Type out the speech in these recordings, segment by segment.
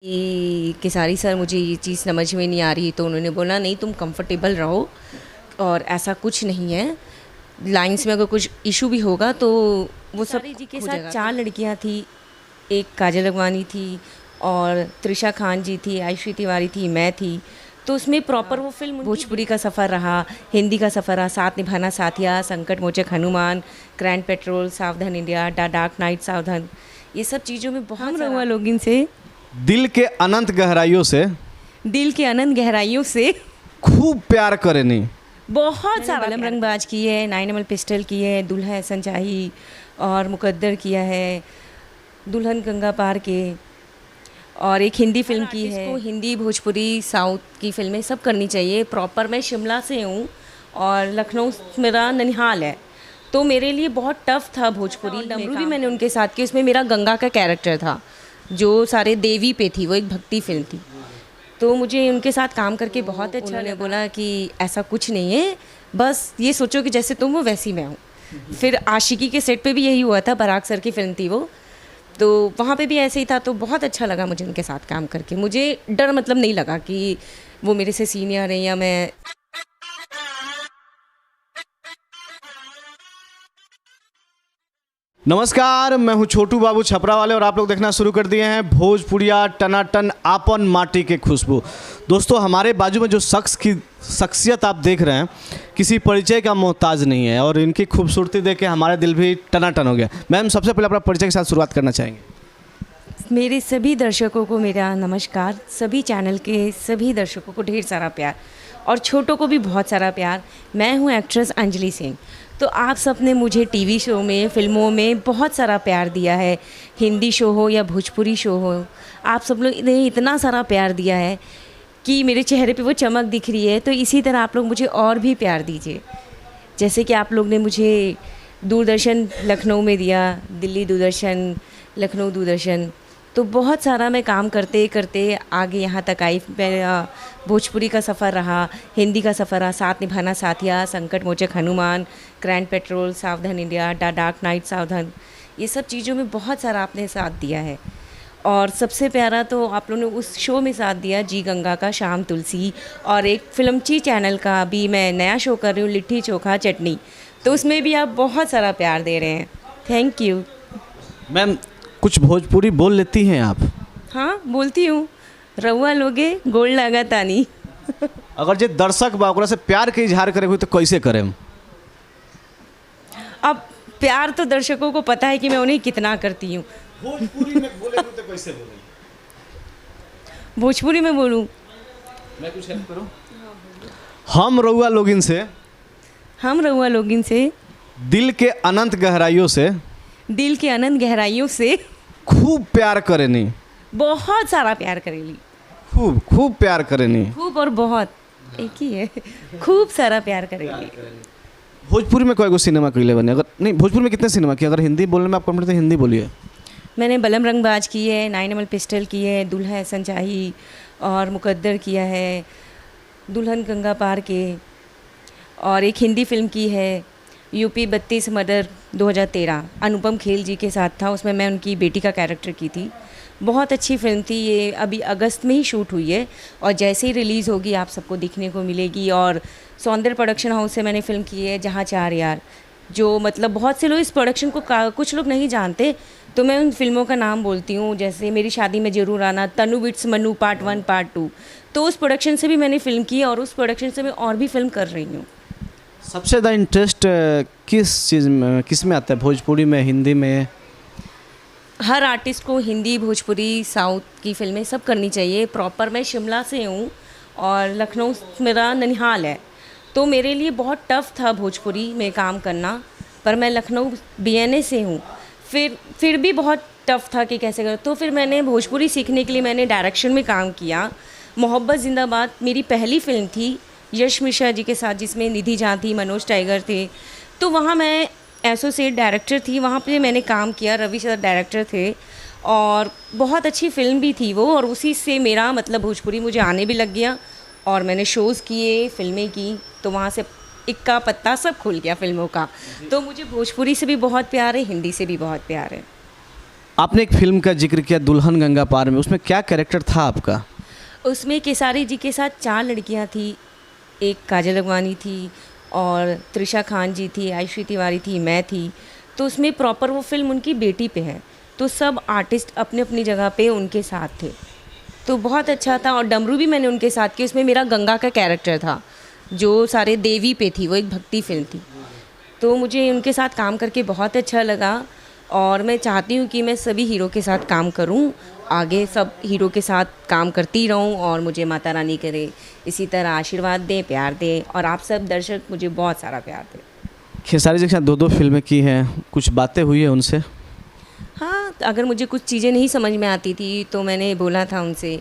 कि सारी सर मुझे ये चीज़ समझ में नहीं आ रही, तो उन्होंने बोला नहीं तुम कंफर्टेबल रहो और ऐसा कुछ नहीं है, लाइंस में अगर कुछ इशू भी होगा तो वो सब जी के साथ 4 लड़कियां थी, एक काजल अगवानी थी और त्रिशा खान जी थी, आयुषी तिवारी थी, मैं थी। तो उसमें प्रॉपर वो फिल्म भोजपुरी का सफ़र रहा, हिंदी का सफ़र रहा, साथ निभाना साथिया, संकट मोचक हनुमान, ग्रैंड पेट्रोल, सावधान इंडिया, डार्क नाइट सावधान, ये सब चीज़ों में बहुत रहुआ लोग इनसे दिल के अनंत गहराइयों से खूब प्यार करेनी। बहुत सारा बलम रंगबाज की है, 9mm पिस्टल की है, दुल्हा एहसन चाही और मुकद्दर किया है, दुल्हन गंगा पार के, और एक हिंदी फिल्म की है। इसको हिंदी भोजपुरी साउथ की फिल्में सब करनी चाहिए। प्रॉपर मैं शिमला से हूँ और लखनऊ मेरा ननिहाल है, तो मेरे लिए बहुत टफ था भोजपुरी। डमरू भी मैंने उनके साथ की, उसमें मेरा गंगा का कैरेक्टर था जो सारे देवी पे थी, वो एक भक्ति फिल्म थी, तो मुझे उनके साथ काम करके बहुत अच्छा। उन्होंने बोला कि ऐसा कुछ नहीं है, बस ये सोचो कि जैसे तुम हो वैसी मैं हूँ। फिर आशिकी के सेट पे भी यही हुआ था, पराग सर की फिल्म थी वो, तो वहाँ पे भी ऐसे ही था, तो बहुत अच्छा लगा मुझे उनके साथ काम करके। मुझे डर मतलब नहीं लगा कि वो मेरे से सीनियर हैं या मैं। नमस्कार, मैं हूं छोटू बाबू छपरा वाले और आप लोग देखना शुरू कर दिए हैं भोजपुरिया टनाटन आपन माटी के खुशबू। दोस्तों, हमारे बाजू में जो शख्स की शख्सियत आप देख रहे हैं किसी परिचय का मोहताज नहीं है और इनकी खूबसूरती देख के हमारे दिल भी टनाटन हो गया। मैम, सबसे पहले अपना परिचय के साथ शुरुआत करना चाहेंगे। मेरे सभी दर्शकों को मेरा नमस्कार, सभी चैनल के सभी दर्शकों को ढेर सारा प्यार और छोटों को भी बहुत सारा प्यार। मैं हूँ एक्ट्रेस अंजलि सिंह। तो आप सब ने मुझे टीवी शो में, फिल्मों में बहुत सारा प्यार दिया है, हिंदी शो हो या भोजपुरी शो हो, आप सब लोग ने इतना सारा प्यार दिया है कि मेरे चेहरे पे वो चमक दिख रही है। तो इसी तरह आप लोग मुझे और भी प्यार दीजिए, जैसे कि आप लोग ने मुझे दूरदर्शन लखनऊ में दिया, दिल्ली दूरदर्शन, लखनऊ दूरदर्शन, तो बहुत सारा मैं काम करते करते आगे यहाँ तक आई। मेरा भोजपुरी का सफ़र रहा, हिंदी का सफ़र रहा, साथ निभाना साथिया, संकट मोचक हनुमान, ग्रैंड पेट्रोल, सावधान इंडिया, डार्क नाइट सावधान, ये सब चीज़ों में बहुत सारा आपने साथ दिया है। और सबसे प्यारा तो आप लोगों ने उस शो में साथ दिया जी गंगा का, शाम तुलसी, और एक फिल्मची चैनल का भी मैं नया शो कर रही हूँ, लिट्टी चोखा चटनी, तो उसमें भी आप बहुत सारा प्यार दे रहे हैं। Thank you. मैम, कुछ भोजपुरी बोल लेती हैं आप? हाँ, बोलती हूँ। रउआ लोगे गोल लगा तानी। अगर जो दर्शक बा ओकरा से प्यार के इजहार करे हुए तो कैसे करें? अब प्यार तो दर्शकों को पता है कि मैं उन्हें कितना करती हूँ। भोजपुरी में बोले तो कैसे बोलें? भोजपुरी में बोलूँ? मैं कुछ हेल्प करूँ? हम रउआ लोगिन से दिल के अनंत गहराइयों से खूब प्यार करेनी। बहुत सारा प्यार करेली। खूब प्यार करेनी। खूब और बहुत एक ही है। खूब सारा प्यार करेली। भोजपुरी में कोई सिनेमा कैले बने? अगर नहीं, भोजपुरी में कितने सिनेमा किए? अगर हिंदी बोलने में आप कंफर्टेबल तो हिंदी बोलिए। मैंने बलम रंगबाज की है, 9mm पिस्टल की है, दुल्हा एहसन चाही और मुकद्दर किया है, दुल्हन गंगा पार के, और एक हिंदी फिल्म की है यूपी 32 मर्डर 2013, अनुपम खेर जी के साथ था, उसमें मैं उनकी बेटी का कैरेक्टर की थी। बहुत अच्छी फिल्म थी, ये अभी अगस्त में ही शूट हुई है और जैसे ही रिलीज़ होगी आप सबको दिखने को मिलेगी। और सौंदर्य प्रोडक्शन हाउस से मैंने फ़िल्म की है जहाँ चार यार, जो मतलब बहुत से लोग इस प्रोडक्शन को कुछ लोग नहीं जानते, तो मैं उन फिल्मों का नाम बोलती हूँ, जैसे मेरी शादी में ज़रूर आना, तनु विट्स मनु पार्ट 1 पार्ट 2, तो उस प्रोडक्शन से भी मैंने फ़िल्म की और उस प्रोडक्शन से मैं और भी फिल्म कर रही हूँ। सबसे ज़्यादा इंटरेस्ट किस में आता है? भोजपुरी में, हिंदी में? हर आर्टिस्ट को हिंदी, भोजपुरी, साउथ की फिल्में सब करनी चाहिए। प्रॉपर मैं शिमला से हूँ और लखनऊ मेरा ननिहाल है, तो मेरे लिए बहुत टफ था भोजपुरी में काम करना, पर मैं लखनऊ BNA से हूँ, फिर भी बहुत टफ था कि कैसे करूँ। तो फिर मैंने भोजपुरी सीखने के लिए मैंने डायरेक्शन में काम किया। मोहब्बत जिंदाबाद मेरी पहली फिल्म थी यश मिश्रा जी के साथ, जिसमें निधि झा थी, मनोज टाइगर थे, तो वहाँ मैं एसोसिएट डायरेक्टर थी, वहाँ पे मैंने काम किया। रवि सर डायरेक्टर थे और बहुत अच्छी फिल्म भी थी वो, और उसी से मेरा मतलब भोजपुरी मुझे आने भी लग गया और मैंने शोज़ किए, फिल्में की, तो वहाँ से इक्का पत्ता सब खुल गया फिल्मों का। तो मुझे भोजपुरी से भी बहुत प्यार है, हिंदी से भी बहुत प्यार है। आपने एक फिल्म का जिक्र किया दुल्हन गंगा पार में, उसमें क्या कैरेक्टर था आपका? उसमें केसारी जी के साथ 4 लड़कियां थी। एक काजल अगवानी थी और त्रिशा खान जी थी, आयुषी तिवारी थी, मैं थी। तो उसमें प्रॉपर वो फिल्म उनकी बेटी पे है, तो सब आर्टिस्ट अपनी अपनी जगह पे उनके साथ थे, तो बहुत अच्छा था। और डमरू भी मैंने उनके साथ की, उसमें मेरा गंगा का कैरेक्टर था जो सारे देवी पे थी, वो एक भक्ति फिल्म थी। तो मुझे उनके साथ काम करके बहुत अच्छा लगा और मैं चाहती हूँ कि मैं सभी हीरो के साथ काम करूँ, आगे सब हीरो के साथ काम करती रहूँ और मुझे माता रानी करे इसी तरह आशीर्वाद दें, प्यार दें और आप सब दर्शक मुझे बहुत सारा प्यार दें। खेसारी जी के साथ 2 फिल्में की हैं, कुछ बातें हुई है उनसे? हाँ, अगर मुझे कुछ चीज़ें नहीं समझ में आती थी तो मैंने बोला था उनसे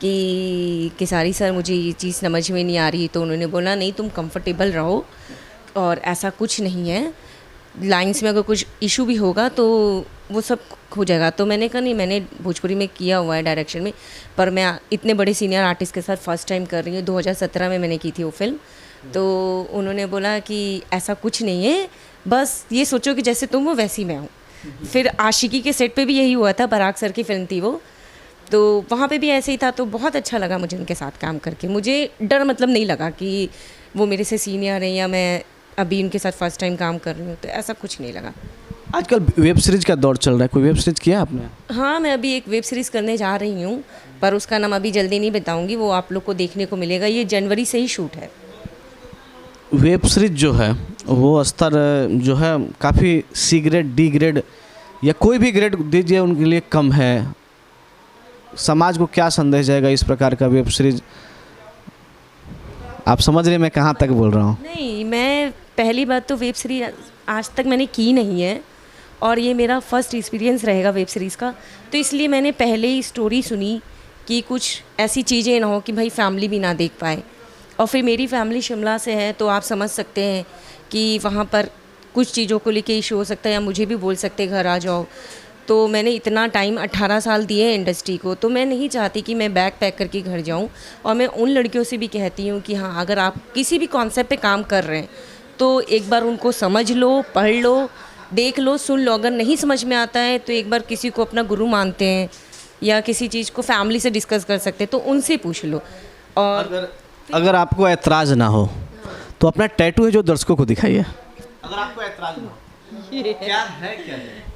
कि केसारी सर मुझे ये चीज़ समझ में नहीं आ रही, तो उन्होंने बोला नहीं तुम कंफर्टेबल रहो और ऐसा कुछ नहीं है, लाइंस में अगर कुछ इशू भी होगा तो वो सब हो जाएगा। तो मैंने कहा नहीं, मैंने भोजपुरी में किया हुआ है डायरेक्शन में, पर मैं इतने बड़े सीनियर आर्टिस्ट के साथ फर्स्ट टाइम कर रही हूँ। 2017 में मैंने की थी वो फिल्म। तो उन्होंने बोला कि ऐसा कुछ नहीं है, बस ये सोचो कि जैसे तुम हो वैसी मैं हूँ। फिर आशिकी के सेट पे भी यही हुआ था, बराक सर की फिल्म थी वो, तो वहाँ पे भी ऐसे ही था। तो बहुत अच्छा लगा मुझे उनके साथ काम करके, मुझे डर मतलब नहीं लगा कि वो मेरे से सीनियर हैं या मैं अभी उनके साथ फर्स्ट टाइम काम कर रही हूँ, तो ऐसा कुछ नहीं लगा। आजकल वेब सीरीज का दौर चल रहा है, कोई वेब सीरीज किया आपने? हाँ, मैं अभी एक वेब सीरीज़ करने जा रही हूँ, पर उसका नाम अभी जल्दी नहीं बताऊँगी, वो आप लोग को देखने को मिलेगा। ये जनवरी से ही शूट है। वेब सीरीज जो है वो स्तर जो है काफ़ी सी ग्रेड, डी ग्रेड या कोई भी ग्रेड दीजिए उनके लिए कम है। समाज को क्या संदेश जाएगा इस प्रकार का वेब सीरीज? आप समझ रहे हैं मैं कहाँ तक बोल रहा हूँ? नहीं, मैं पहली बात तो वेब सीरीज आज तक मैंने की नहीं है और ये मेरा फर्स्ट एक्सपीरियंस रहेगा वेब सीरीज़ का, तो इसलिए मैंने पहले ही स्टोरी सुनी कि कुछ ऐसी चीज़ें ना हो कि भाई फैमिली भी ना देख पाए। और फिर मेरी फैमिली शिमला से है, तो आप समझ सकते हैं कि वहाँ पर कुछ चीज़ों को लेके इशू हो सकता है या मुझे भी बोल सकते घर आ जाओ। तो मैंने इतना टाइम 18 साल दिए हैं इंडस्ट्री को, तो मैं नहीं चाहती कि मैं बैग पैक करके घर जाऊं। और मैं उन लड़कियों से भी कहती हूं कि हाँ, अगर आप किसी भी कॉन्सेप्ट पे काम कर रहे हैं तो एक बार उनको समझ लो, पढ़ लो, देख लो, सुन लो। अगर नहीं समझ में आता है तो एक बार किसी को अपना गुरु मानते हैं या किसी चीज़ को फैमिली से डिस्कस कर सकते हैं तो उनसे पूछ लो। और अगर आपको ऐतराज़ ना हो तो अपना टैटू है जो दर्शकों को दिखाइए। अगर आपको ऐतराज़ ना हो, क्या है?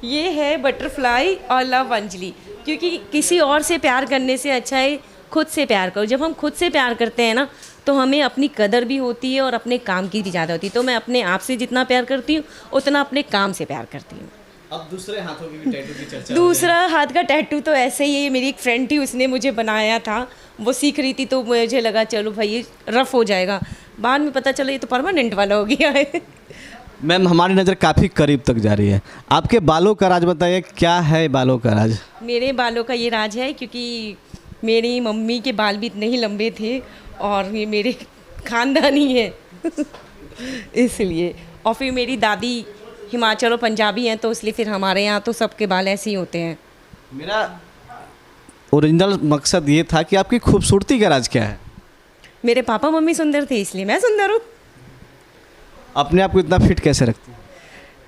ये है बटरफ्लाई और लव अंजलि, क्योंकि किसी और से प्यार करने से अच्छा है खुद से प्यार करो। जब हम खुद से प्यार करते हैं ना तो हमें अपनी कदर भी होती है और अपने काम की भी ज़्यादा होती है। तो मैं अपने आप से जितना प्यार करती हूँ उतना अपने काम से प्यार करती हूँ। अब दूसरे हाथों की भी टैटू की चर्चा। दूसरा हाथ का टैटू तो ऐसे ही है, मेरी एक फ्रेंड थी उसने मुझे बनाया था, वो सीख रही थी तो मुझे लगा चलो भाई ये रफ़ हो जाएगा, बाद में पता चला ये तो परमानेंट वाला हो गया है। मैम, हमारी नज़र काफ़ी करीब तक जा रही है, आपके बालों का राज बताइए, क्या है बालों का राज? मेरे बालों का ये राज है क्योंकि मेरी मम्मी के बाल भी इतने ही लंबे थे और ये मेरे ख़ानदानी है इसलिए। और फिर मेरी दादी हिमाचल और पंजाबी हैं तो इसलिए फिर हमारे यहाँ तो सबके बाल ऐसे ही होते हैं। मेरा ओरिजिनल मकसद ये था कि आपकी खूबसूरती का राज क्या है? मेरे पापा मम्मी सुंदर थे इसलिए मैं सुंदर हूँ। अपने आप को इतना फिट कैसे रखती हैं?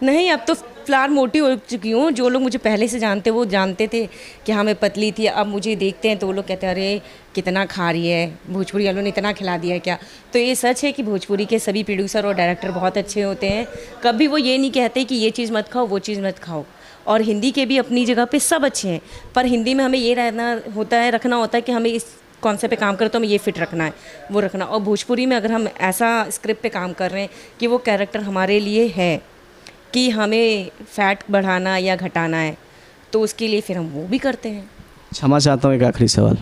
नहीं, अब तो फिलहाल मोटी हो चुकी हूँ। जो लोग मुझे पहले से जानते वो जानते थे कि हाँ मैं पतली थी, अब मुझे देखते हैं तो वो लोग कहते हैं अरे कितना खा रही है, भोजपुरी वालों ने इतना खिला दिया है क्या। तो ये सच है कि भोजपुरी के सभी प्रोड्यूसर और डायरेक्टर बहुत अच्छे होते हैं, कभी वो ये नहीं कहते कि ये चीज़ मत खाओ वो चीज़ मत खाओ। और हिंदी के भी अपनी जगह पे सब अच्छे हैं, पर हिंदी में हमें ये रखना होता है कि हमें इस कॉन्सेप्ट पे काम करें तो हमें ये फिट रखना है, वो रखना। और भोजपुरी में अगर हम ऐसा स्क्रिप्ट पे काम कर रहे हैं कि वो कैरेक्टर हमारे लिए है कि हमें फैट बढ़ाना या घटाना है तो उसके लिए फिर हम वो भी करते हैं। क्षमा चाहता हूँ, एक आखिरी सवाल,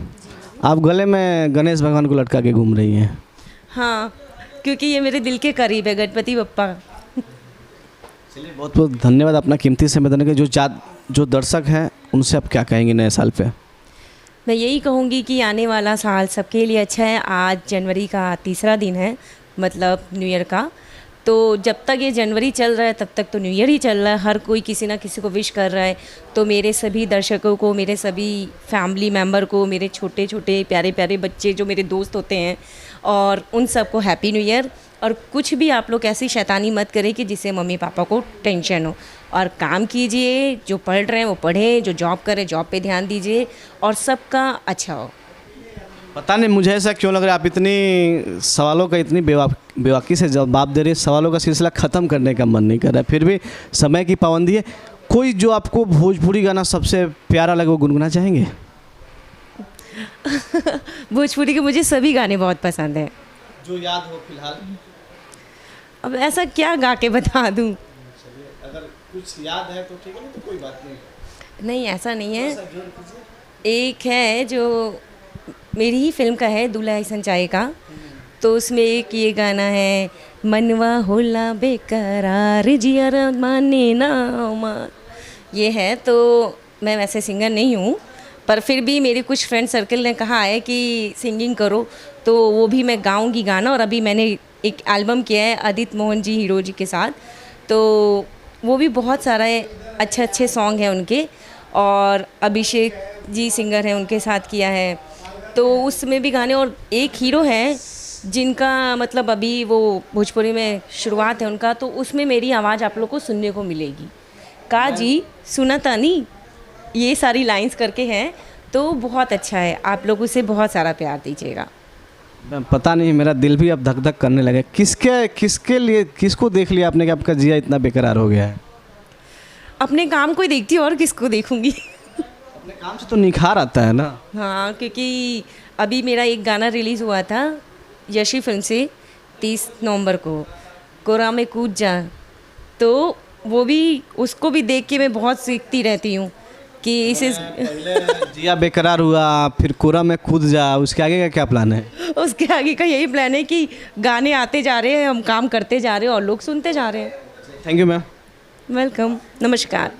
आप गले में गणेश भगवान को लटका के घूम रही हैं? हाँ, क्योंकि ये मेरे दिल के करीब है, गणपति बप्पा। चलिए, बहुत बहुत धन्यवाद अपना कीमती समय देने के। जो दर्शक हैं उनसे आप क्या कहेंगे नए साल पे? मैं यही कहूँगी कि आने वाला साल सबके लिए अच्छा है। आज जनवरी का 3रा दिन है, मतलब न्यू ईयर का। तो जब तक ये जनवरी चल रहा है तब तक तो न्यू ईयर ही चल रहा है, हर कोई किसी ना किसी को विश कर रहा है। तो मेरे सभी दर्शकों को, मेरे सभी फैमिली मेम्बर को, मेरे छोटे छोटे प्यारे प्यारे बच्चे जो मेरे दोस्त होते हैं, और उन सबको हैप्पी न्यू ईयर। और कुछ भी आप लोग ऐसी शैतानी मत करें कि जिससे मम्मी पापा को टेंशन हो, और काम कीजिए, जो पढ़ रहे हैं वो पढ़ें, जो जॉब कर रहे हैं जॉब पे ध्यान दीजिए, और सबका अच्छा हो। पता नहीं मुझे ऐसा क्यों लग रहा है, आप इतनी सवालों का इतनी बेवाकी से जवाब दे रहे हैं, सवालों का सिलसिला ख़त्म करने का मन नहीं कर रहा है, फिर भी समय की पाबंदी है। कोई जो आपको भोजपुरी गाना सबसे प्यारा लगे वो गुनगुना चाहेंगे? भोजपुरी के मुझे सभी गाने बहुत पसंद हैं। जो याद हो फिलहाल। अब ऐसा क्या गा के बता दूँ? अगर कुछ याद है तो ठीक है, नहीं तो कोई बात नहीं। नहीं, ऐसा नहीं है। एक है जो मेरी ही फिल्म का है, दूल्हा ऐसन चाहे का, तो उसमें एक ये गाना है, मनवा होला बेकरार जियर माने ना मान। ये है। तो मैं वैसे सिंगर नहीं हूँ, पर फिर भी मेरे कुछ फ्रेंड सर्कल ने कहा है कि सिंगिंग करो, तो वो भी मैं गाऊंगी गाना। और अभी मैंने एक एल्बम किया है आदित्य मोहन जी हीरो जी के साथ, तो वो भी बहुत सारे अच्छे अच्छे सॉन्ग हैं उनके, और अभिषेक जी सिंगर हैं उनके साथ किया है, तो उसमें भी गाने। और एक हीरो है जिनका मतलब अभी वो भोजपुरी में शुरुआत है उनका, तो उसमें मेरी आवाज़ आप लोग को सुनने को मिलेगी। का जी सुना तानी, ये सारी लाइंस करके हैं, तो बहुत अच्छा है। आप लोग उसे बहुत सारा प्यार दीजिएगा। पता नहीं, मेरा दिल भी अब धक धक करने लगा। किसके लिए, किसको देख लिया आपने कि आपका जिया इतना बेकरार हो गया है? अपने काम को ही देखती हूँ, और किसको देखूँगी। अपने काम से तो निखार आता है ना। हाँ, क्योंकि अभी मेरा एक गाना रिलीज़ हुआ था यशी फिल्म से 30 नवंबर को, कोरा में कूद जा, तो वो भी, उसको भी देख के मैं बहुत सीखती रहती हूँ कि इसे जिया बेकरार हुआ, फिर कोरा में कूद जा, उसके आगे का क्या प्लान है? उसके आगे का यही प्लान है कि गाने आते जा रहे हैं, हम काम करते जा रहे हैं और लोग सुनते जा रहे हैं। Thank you ma'am. वेलकम, नमस्कार।